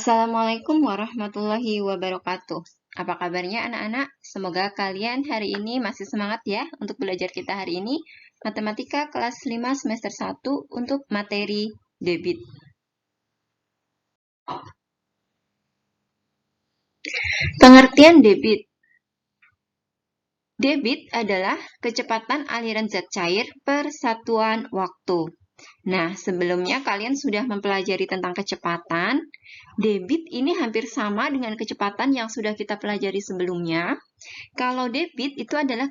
Assalamualaikum warahmatullahi wabarakatuh. Apa kabarnya anak-anak? Semoga kalian hari ini masih semangat ya untuk belajar kita hari ini. Matematika kelas 5 semester 1 untuk materi debit. Pengertian debit. Debit adalah kecepatan aliran zat cair per satuan waktu. Nah, sebelumnya kalian sudah mempelajari tentang kecepatan. Debit ini hampir sama dengan kecepatan yang sudah kita pelajari sebelumnya. Kalau debit itu adalah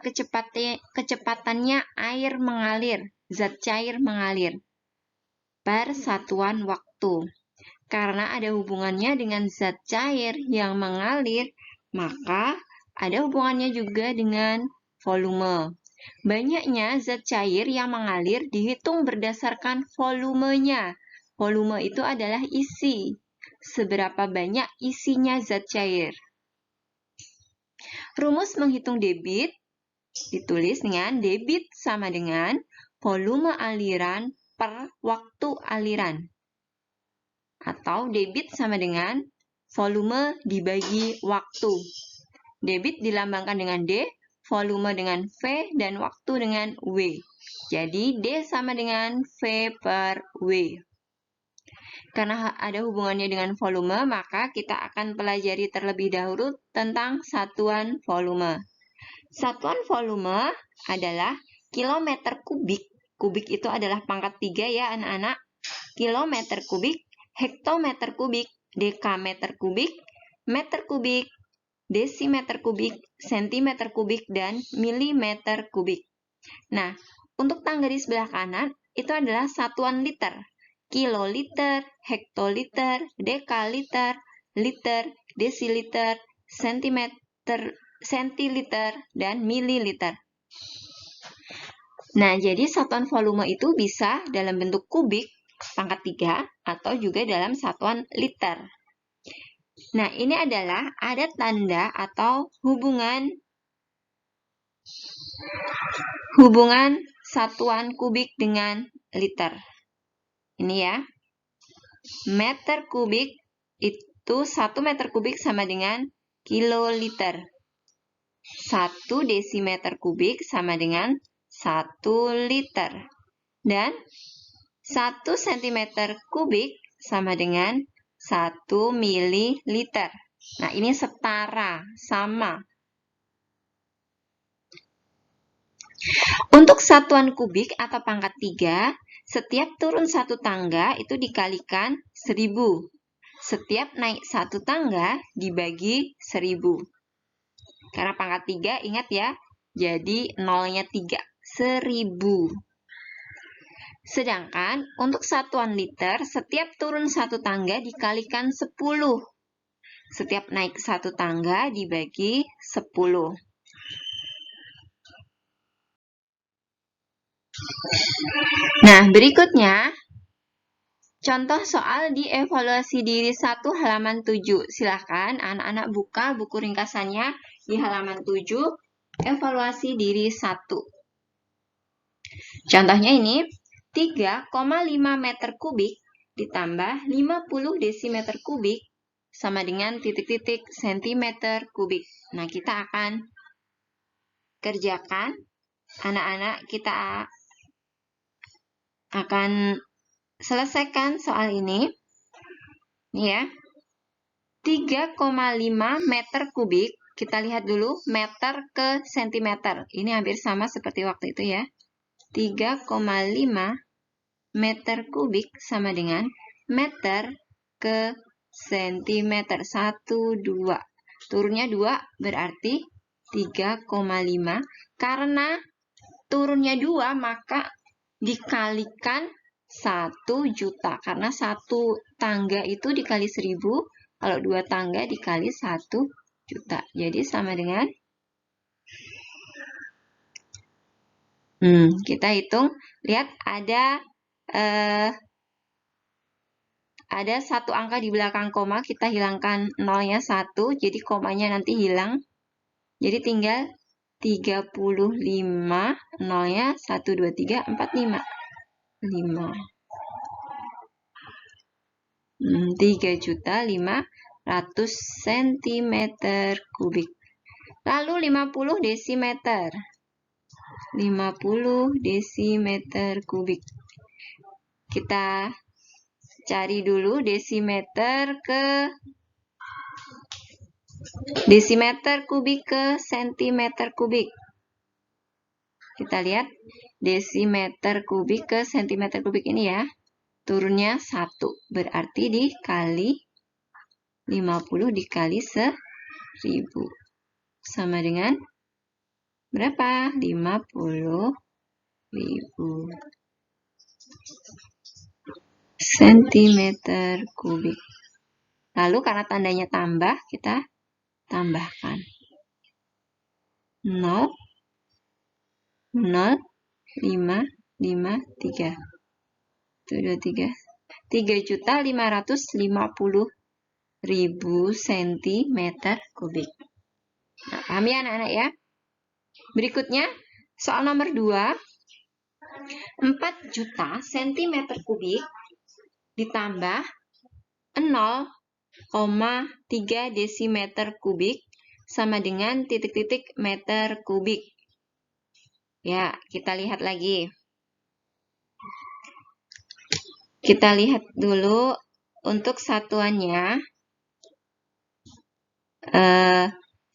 kecepatannya air mengalir, zat cair mengalir per satuan waktu. Karena ada hubungannya dengan zat cair yang mengalir, maka ada hubungannya juga dengan volume. Banyaknya zat cair yang mengalir dihitung berdasarkan volumenya. Volume itu adalah isi. Seberapa banyak isinya zat cair. Rumus menghitung debit ditulis dengan debit sama dengan volume aliran per waktu aliran. Atau debit sama dengan volume dibagi waktu. Debit dilambangkan dengan D, volume dengan V, dan waktu dengan W. Jadi D sama dengan V per W. Karena ada hubungannya dengan volume, maka kita akan pelajari terlebih dahulu tentang satuan volume. Satuan volume adalah kilometer kubik. Kubik itu adalah pangkat 3 ya anak-anak. Kilometer kubik, hektometer kubik, dekameter kubik, meter kubik, desimeter kubik, sentimeter kubik, dan milimeter kubik. Nah, untuk tangga di sebelah kanan itu adalah satuan liter. Kiloliter, hektoliter, dekaliter, liter, desiliter, sentiliter, dan mililiter. Nah, jadi satuan volume itu bisa dalam bentuk kubik, pangkat 3, atau juga dalam satuan liter. Nah, ini adalah ada tanda atau hubungan satuan kubik dengan liter. Ini ya. Meter kubik itu 1 meter kubik sama dengan kiloliter. 1 desimeter kubik sama dengan 1 liter. Dan 1 sentimeter kubik sama dengan 1 mililiter. Nah, ini setara, sama. Untuk satuan kubik atau pangkat 3, setiap turun 1 tangga itu dikalikan 1000. Setiap naik 1 tangga dibagi 1000. Karena pangkat 3, ingat ya, jadi nolnya 3, 1000. Sedangkan untuk satuan liter, setiap turun 1 tangga dikalikan 10. Setiap naik 1 tangga dibagi 10. Nah, berikutnya, contoh soal di evaluasi diri 1 halaman 7. Silahkan anak-anak buka buku ringkasannya di halaman 7, evaluasi diri 1. Contohnya ini, 3,5 meter kubik ditambah 50 desimeter kubik sama dengan titik-titik sentimeter kubik. Nah, kita akan kerjakan, anak-anak kita akan selesaikan soal ini. Ini ya. 3,5 meter kubik, kita lihat dulu meter ke sentimeter. Ini hampir sama seperti waktu itu ya. 3,5 meter kubik sama dengan meter ke sentimeter. 1, 2. Turunnya 2 berarti 3,5. Karena turunnya 2 maka dikalikan 1 juta. Karena 1 tangga itu dikali 1000. Kalau 2 tangga dikali 1 juta. Jadi sama dengan kita hitung. Lihat ada 1 angka di belakang koma, kita hilangkan nolnya 1, jadi komanya nanti hilang. Jadi tinggal 35, nolnya 1, 2, 3, 4, 5. 5. 3.500.000 cm kubik. Lalu 50 desimeter. 50 desimeter kubik. Kita cari dulu desimeter kubik ke sentimeter kubik. Kita lihat desimeter kubik ke sentimeter kubik ini ya. Turunnya 1. Berarti dikali 50 dikali 1000. Sama dengan berapa? 50.000 sentimeter kubik. Lalu karena tandanya tambah, kita tambahkan 0, 0, 5, 5, 3. 23. 3.550.000 cm kubik. Nah, paham ya anak-anak ya? Berikutnya, soal nomor 2. 4 juta cm kubik ditambah 0,3 desimeter kubik sama dengan titik-titik meter kubik. Ya, kita lihat lagi. Kita lihat dulu untuk satuannya.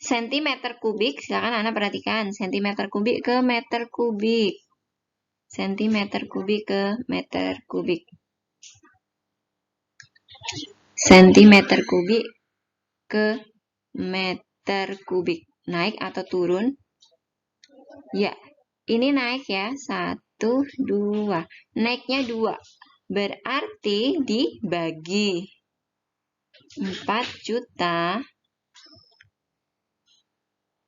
Sentimeter kubik, silakan anak perhatikan. Sentimeter kubik ke meter kubik. Sentimeter kubik ke meter kubik. Sentimeter kubik ke meter kubik. Naik atau turun? Ya, ini naik ya. 1, 2. Naiknya 2. Berarti dibagi 4 juta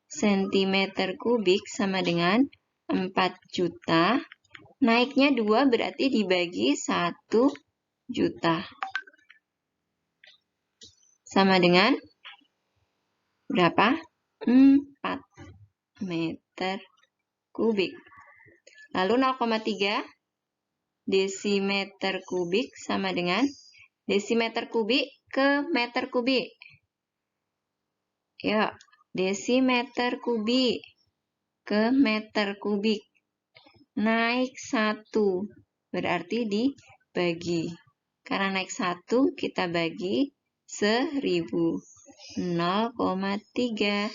centimeter kubik sama dengan 4 juta. Naiknya 2 berarti dibagi 1 juta. Sama dengan berapa? 4 meter kubik. Lalu 0,3 desimeter kubik sama dengan desimeter kubik ke meter kubik. Yuk, desimeter kubik ke meter kubik. Naik 1, berarti dibagi. Karena naik 1, kita bagi 1000. 0,3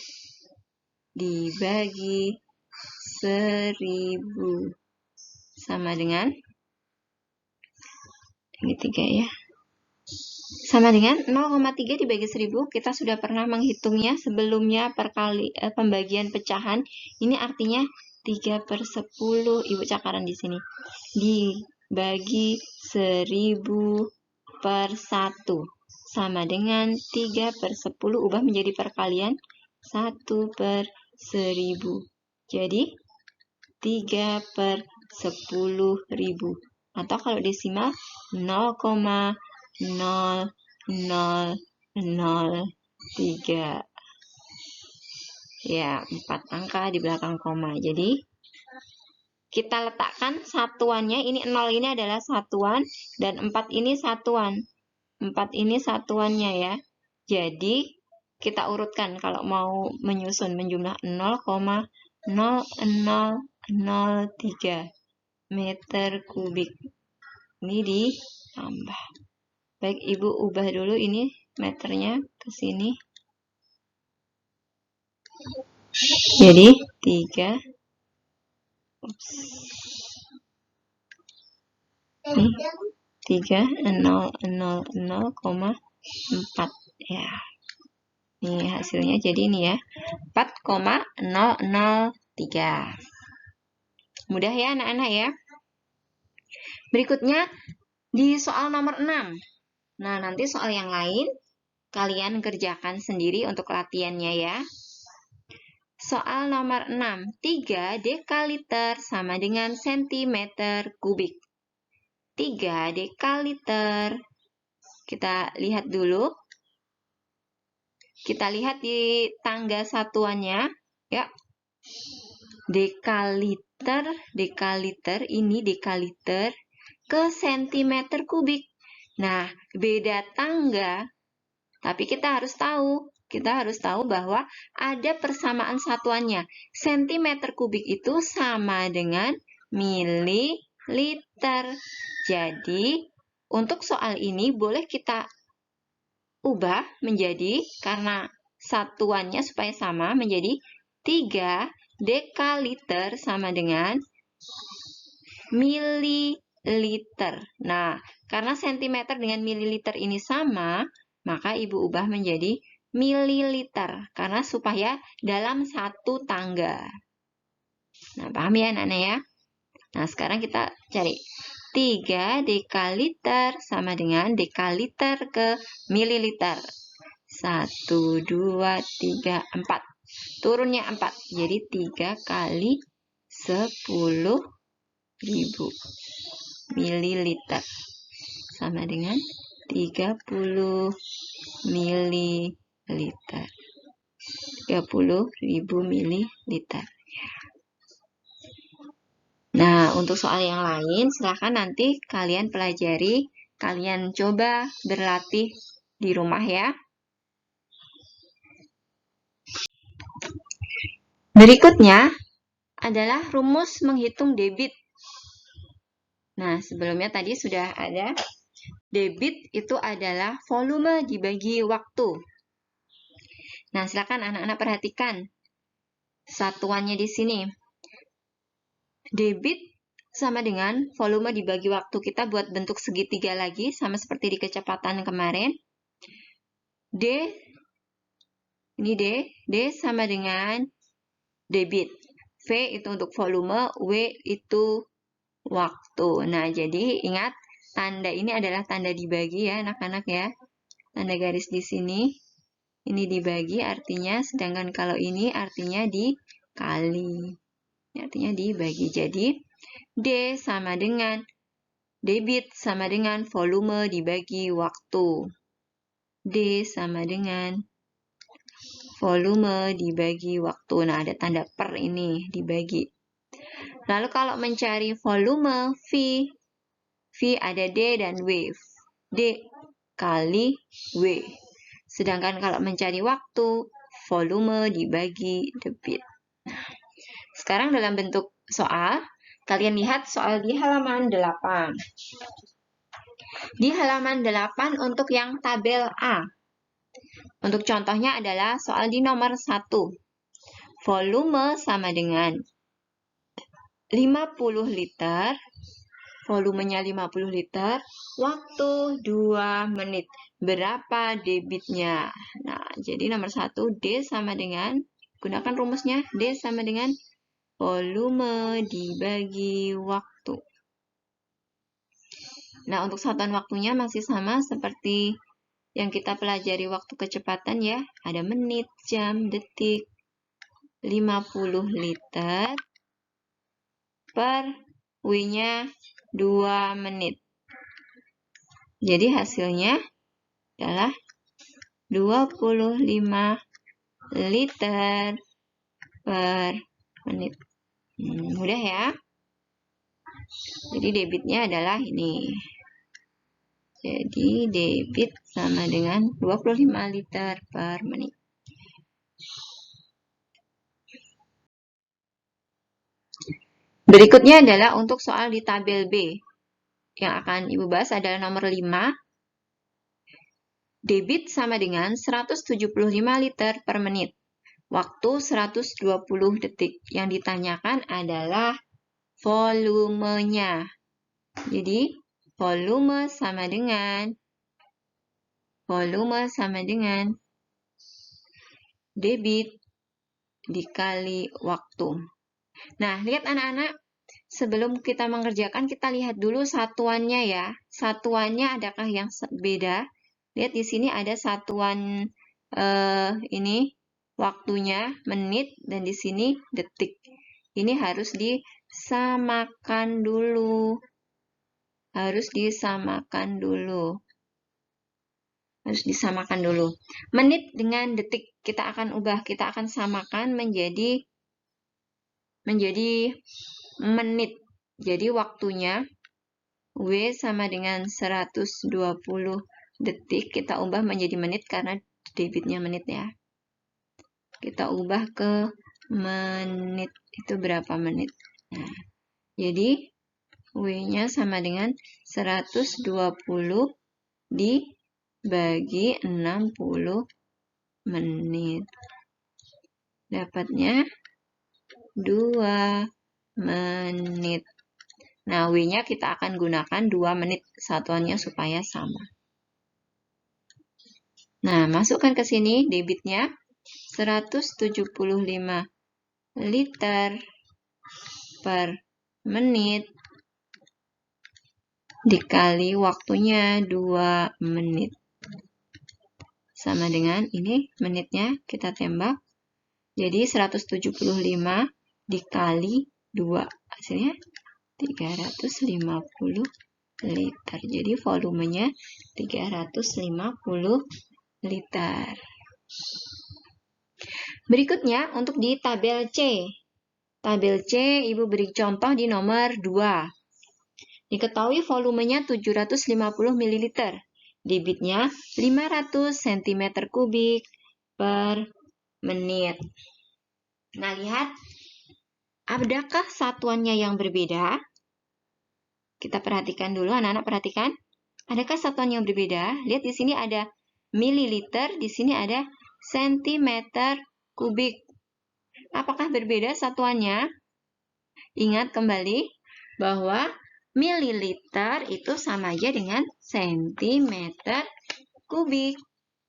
dibagi 1000. Sama dengan, ini 3 ya. Sama dengan 0,3 dibagi 1000, kita sudah pernah menghitungnya sebelumnya pembagian pecahan. Ini artinya 3/10, Ibu cakaran di sini. Dibagi 1000/1. Sama dengan 3/10, ubah menjadi perkalian 1/1000. Jadi 3/10.000. Atau kalau desimal 0,0003. Ya, 4 angka di belakang koma. Jadi kita letakkan satuannya, ini 0 ini adalah satuan dan 4 ini satuan. 4 ini satuannya ya. Jadi kita urutkan kalau mau menyusun menjumlah 0,0003 meter kubik. Ini ditambah. Baik, Ibu ubah dulu ini meternya ke sini. Jadi 3. Ini 3,000,4 ya. Ini hasilnya jadi ini ya. 4,003. Mudah ya anak-anak ya. Berikutnya di soal nomor 6. Nah, nanti soal yang lain kalian kerjakan sendiri untuk latihannya ya. Soal nomor 6. 3 dekaliter sama dengan sentimeter kubik. 3 dekaliter. Kita lihat dulu. Kita lihat di tangga satuannya. Ya. Dekaliter ini dekaliter ke sentimeter kubik. Nah, beda tangga, tapi kita harus tahu bahwa ada persamaan satuannya. Sentimeter kubik itu sama dengan mililiter. Jadi, untuk soal ini boleh kita ubah menjadi, karena satuannya supaya sama, menjadi 3 dekaliter sama dengan mililiter. Nah, karena sentimeter dengan mililiter ini sama, maka Ibu ubah menjadi mililiter. Karena supaya dalam satu tangga. Nah, paham ya anak-anak ya? Nah, sekarang kita cari. 3 dekaliter sama dengan dekaliter ke mililiter. 1, 2, 3, 4. Turunnya 4. Jadi 3 kali 10.000 mililiter. Sama dengan 30 mililiter. 30.000 mililiter. Nah, untuk soal yang lain, silahkan nanti kalian pelajari, kalian coba berlatih di rumah ya. Berikutnya adalah rumus menghitung debit. Nah, sebelumnya tadi sudah ada. Debit itu adalah volume dibagi waktu. Nah, silakan anak-anak perhatikan satuannya di sini. Debit sama dengan volume dibagi waktu. Kita buat bentuk segitiga lagi, sama seperti di kecepatan kemarin. D, ini D sama dengan debit. V itu untuk volume, W itu waktu. Nah, jadi ingat, tanda ini adalah tanda dibagi ya anak-anak ya. Tanda garis di sini. Ini dibagi artinya, sedangkan kalau ini artinya dikali. Artinya dibagi. Jadi, D sama dengan debit sama dengan volume dibagi waktu. D sama dengan volume dibagi waktu. Nah, ada tanda per ini, dibagi. Lalu kalau mencari volume V, V ada D dan W. D kali W. Sedangkan kalau mencari waktu, volume dibagi debit. Sekarang dalam bentuk soal, kalian lihat soal di halaman 8. Di halaman 8 untuk yang tabel A. Untuk contohnya adalah soal di nomor 1. Volume sama dengan 50 liter. Volumenya 50 liter. Waktu 2 menit. Berapa debitnya? Nah, jadi nomor 1, D sama dengan, gunakan rumusnya, D sama dengan volume dibagi waktu. Nah, untuk satuan waktunya masih sama seperti yang kita pelajari waktu kecepatan ya. Ada menit, jam, detik. 50 liter per W-nya 2 menit. Jadi hasilnya adalah 25 liter per menit. Mudah ya. Jadi debitnya adalah ini. Jadi debit sama dengan 25 liter per menit. Berikutnya adalah untuk soal di tabel B. Yang akan Ibu bahas adalah nomor 5. Debit sama dengan 175 liter per menit. Waktu 120 detik. Yang ditanyakan adalah volumenya. Jadi, volume sama dengan debit dikali waktu. Nah, lihat anak-anak, sebelum kita mengerjakan, kita lihat dulu satuannya ya. Satuannya adakah yang beda? Lihat di sini ada satuan ini waktunya menit dan di sini detik. Ini harus disamakan dulu. Harus disamakan dulu. Menit dengan detik kita akan ubah, kita akan samakan menjadi menit. Jadi waktunya W sama dengan 120 detik. Kita ubah menjadi menit karena debitnya menit ya. Kita ubah ke menit. Itu berapa menit? Nah, jadi W-nya sama dengan 120 dibagi 60 menit. Dapatnya 2 menit. Nah, W-nya kita akan gunakan 2 menit satuannya supaya sama. Nah, masukkan ke sini debitnya 175 liter per menit dikali waktunya 2 menit. Sama dengan ini menitnya kita tembak. Jadi 175 dikali 2. Hasilnya 350 liter. Jadi volumenya 350 liter. Berikutnya untuk di tabel C. Tabel C Ibu beri contoh di nomor 2. Diketahui volumenya 750 ml. Debitnya 500 cm3 per menit. Nah, lihat. Adakah satuannya yang berbeda? Kita perhatikan dulu, anak-anak perhatikan. Adakah satuan yang berbeda? Lihat di sini ada mililiter, di sini ada sentimeter kubik. Apakah berbeda satuannya? Ingat kembali bahwa mililiter itu sama aja dengan sentimeter kubik.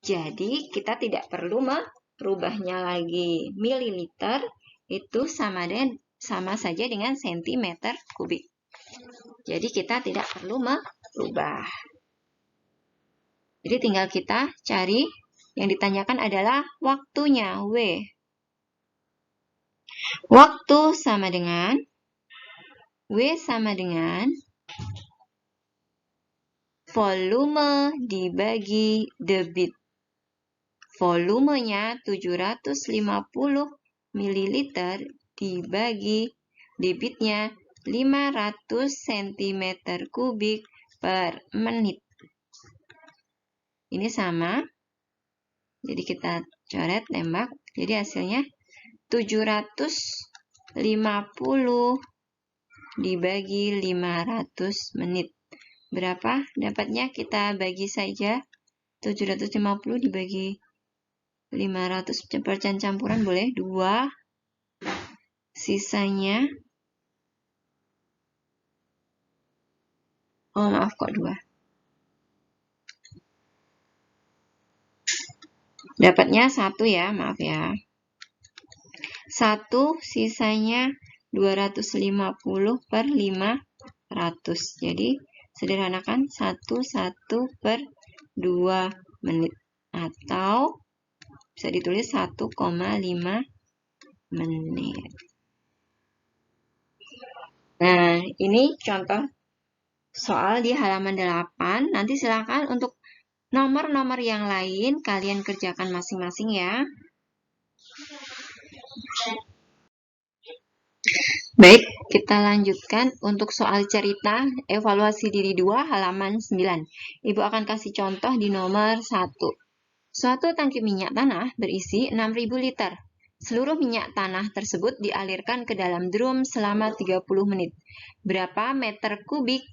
Jadi, kita tidak perlu merubahnya lagi. Mililiter itu sama saja dengan sentimeter kubik. Jadi, kita tidak perlu merubah. Jadi, tinggal kita cari. Yang ditanyakan adalah waktunya, W. Waktu sama dengan W sama dengan volume dibagi debit. Volumenya 750 ml dibagi debitnya 500 cm3 per menit. Ini sama. Jadi kita coret, tembak. Jadi hasilnya 750 dibagi 500 menit. Berapa dapatnya? Kita bagi saja. 750 dibagi 500 campuran boleh 2. Sisanya maaf kok 2. Dapatnya 1 ya, maaf ya. 1 sisanya 250 per 500. Jadi sederhanakan 1 per 2 menit. Atau bisa ditulis 1,5 menit. Nah, ini contoh soal di halaman 8. Nanti silakan untuk nomor-nomor yang lain kalian kerjakan masing-masing ya. Baik, kita lanjutkan untuk soal cerita evaluasi diri 2 halaman 9. Ibu akan kasih contoh di nomor 1. Suatu tangki minyak tanah berisi 6.000 liter. Seluruh minyak tanah tersebut dialirkan ke dalam drum selama 30 menit. Berapa meter kubik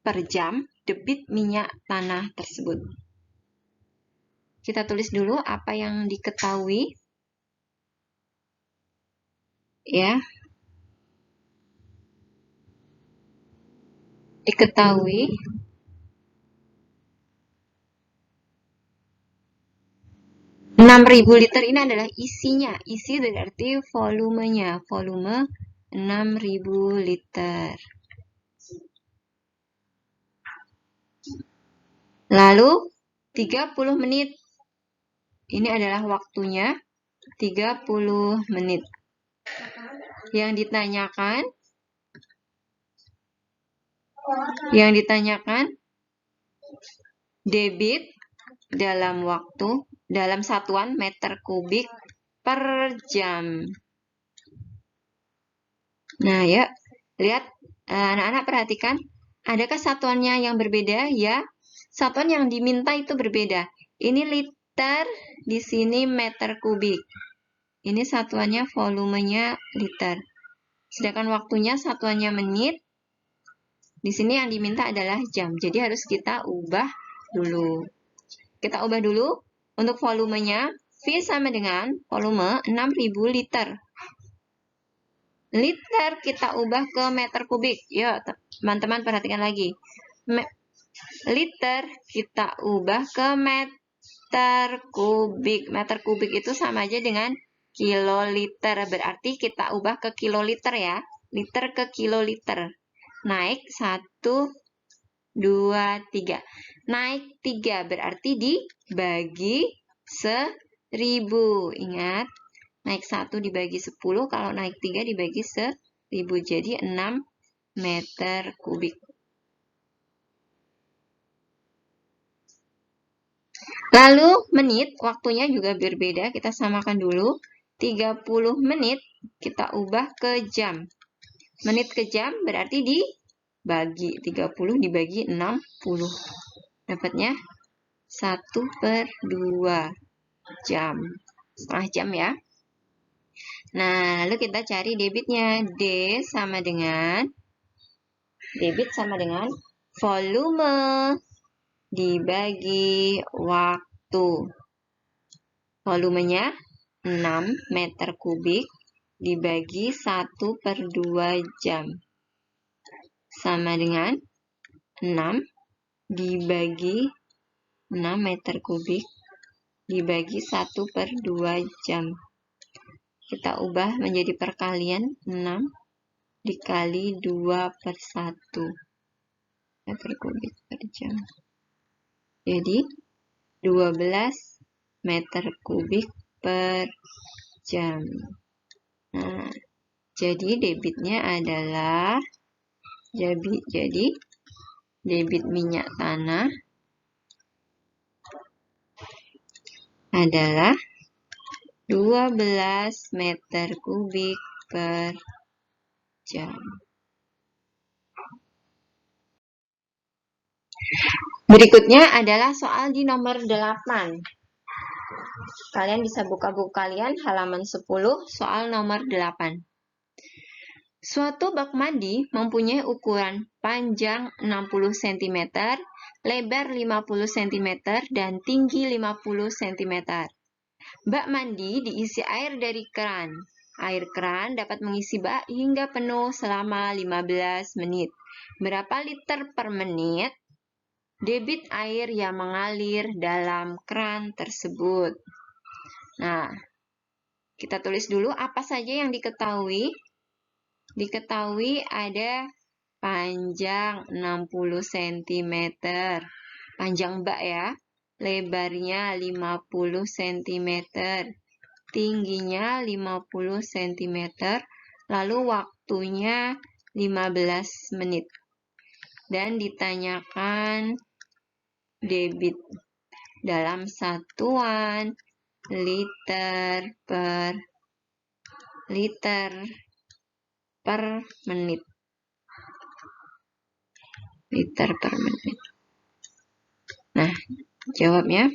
per jam debit minyak tanah tersebut? Kita tulis dulu apa yang diketahui. Ya. Diketahui 6.000 liter ini adalah isinya. Isi berarti volumenya. Volume 6.000 liter. Lalu 30 menit. Ini adalah waktunya 30 menit. Yang ditanyakan debit dalam satuan meter kubik per jam. Nah, ya, lihat anak-anak perhatikan Adakah satuannya yang berbeda? Ya, satuan yang diminta itu berbeda. Ini liter, di sini meter kubik. Ini satuannya volumenya liter. Sedangkan waktunya satuannya menit. Di sini yang diminta adalah jam. Jadi harus kita ubah dulu. Kita ubah dulu. Untuk volumenya, V sama dengan volume 6000 liter. Liter kita ubah ke meter kubik. Yuk, teman-teman perhatikan lagi. Liter kita ubah ke meter kubik. Meter kubik itu sama aja dengan kiloliter. Berarti kita ubah ke kiloliter ya. Liter ke kiloliter. Naik 1, 2, 3. Naik 3 berarti dibagi 1000. Ingat, naik 1 dibagi 10, kalau naik 3 dibagi 1000. Jadi 6 meter kubik. Lalu menit, waktunya juga berbeda. Kita samakan dulu. 30 menit kita ubah ke jam. Menit ke jam berarti dibagi. 30 dibagi 60. Dapatnya 1/2 jam. Setengah jam ya. Nah, lalu kita cari debitnya. Debit sama dengan volume dibagi waktu. Volumenya 6 meter kubik dibagi 1/2 jam. Sama dengan 6 dibagi 6 meter kubik dibagi 1/2 jam. Kita ubah menjadi perkalian 6 dikali 2/1 meter kubik per jam. Jadi 12 meter kubik per jam. Nah, jadi debitnya adalah debit minyak tanah adalah 12 meter kubik per jam. Berikutnya adalah soal di nomor 8. Kalian bisa buka buku kalian halaman 10, soal nomor 8. Suatu bak mandi mempunyai ukuran panjang 60 cm, lebar 50 cm, dan tinggi 50 cm. Bak mandi diisi air dari keran. Air keran dapat mengisi bak hingga penuh selama 15 menit. Berapa liter per menit debit air yang mengalir dalam keran tersebut? Nah, kita tulis dulu apa saja yang diketahui. Diketahui ada panjang 60 cm. Panjang bak ya. Lebarnya 50 cm. Tingginya 50 cm. Lalu waktunya 15 menit. Dan ditanyakan debit dalam satuan liter per menit. Liter per menit. Nah, jawabnya.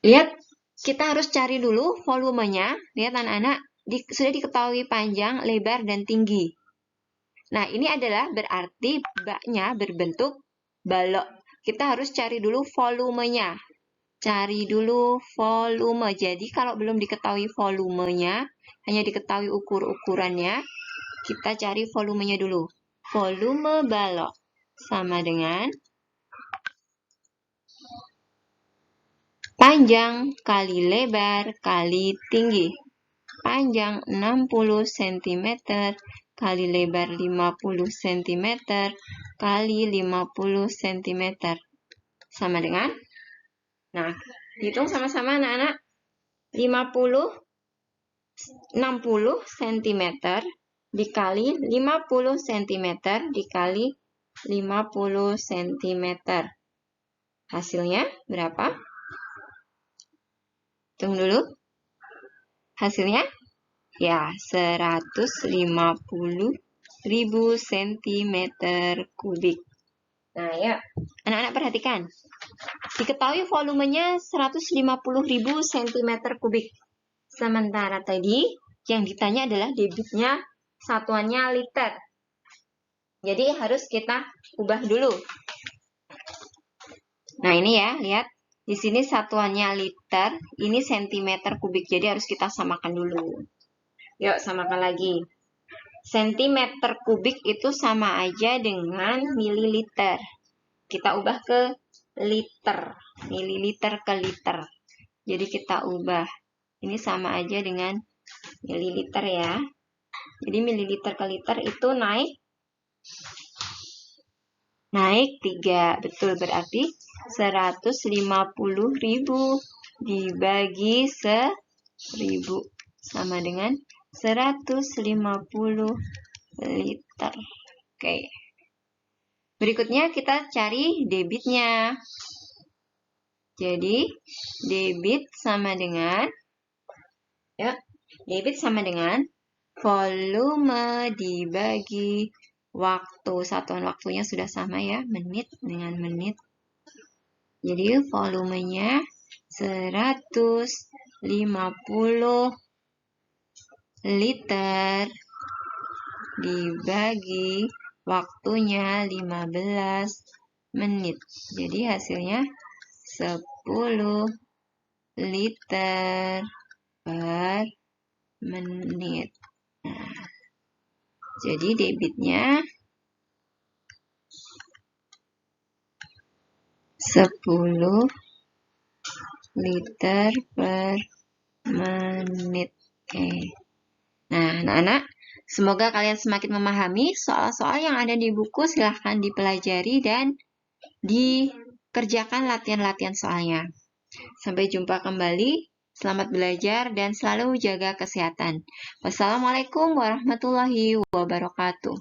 Lihat, kita harus cari dulu volumenya. Lihat anak-anak, sudah diketahui panjang, lebar, dan tinggi. Nah, ini adalah berarti baknya berbentuk balok. Kita harus cari dulu volumenya. Cari dulu volume. Jadi, kalau belum diketahui volumenya, hanya diketahui ukur-ukurannya, kita cari volumenya dulu. Volume balok sama dengan panjang kali lebar kali tinggi. Panjang 60 cm kali lebar 50 cm kali 50 cm. Sama dengan, nah, hitung sama-sama anak-anak. 60 cm dikali 50 cm dikali 50 cm. Hasilnya berapa? Hitung dulu. Hasilnya ya 150 cm kubik. Nah, ya, anak-anak perhatikan. Diketahui volumenya 150.000 cm kubik. Sementara tadi yang ditanya adalah debitnya satuannya liter. Jadi harus kita ubah dulu. Nah, ini ya, lihat. Di sini satuannya liter, ini cm kubik. Jadi harus kita samakan dulu. Yuk, samakan lagi. Sentimeter kubik itu sama aja dengan mililiter. Kita ubah ke liter. Mililiter ke liter. Jadi kita ubah. Ini sama aja dengan mililiter ya. Jadi mililiter ke liter itu naik 3. Betul, berarti 150.000 dibagi 1.000 sama dengan 150 liter. Oke. Berikutnya kita cari debitnya. Jadi debit sama dengan volume dibagi waktu. Satuan waktunya sudah sama ya, menit dengan menit. Jadi volumenya 150 liter dibagi waktunya 15 menit. Jadi hasilnya 10 liter per menit. Nah, jadi debitnya 10 liter per menit. Oke. Nah, anak-anak, semoga kalian semakin memahami soal-soal yang ada di buku. Silahkan dipelajari dan dikerjakan latihan-latihan soalnya. Sampai jumpa kembali. Selamat belajar dan selalu jaga kesehatan. Wassalamualaikum warahmatullahi wabarakatuh.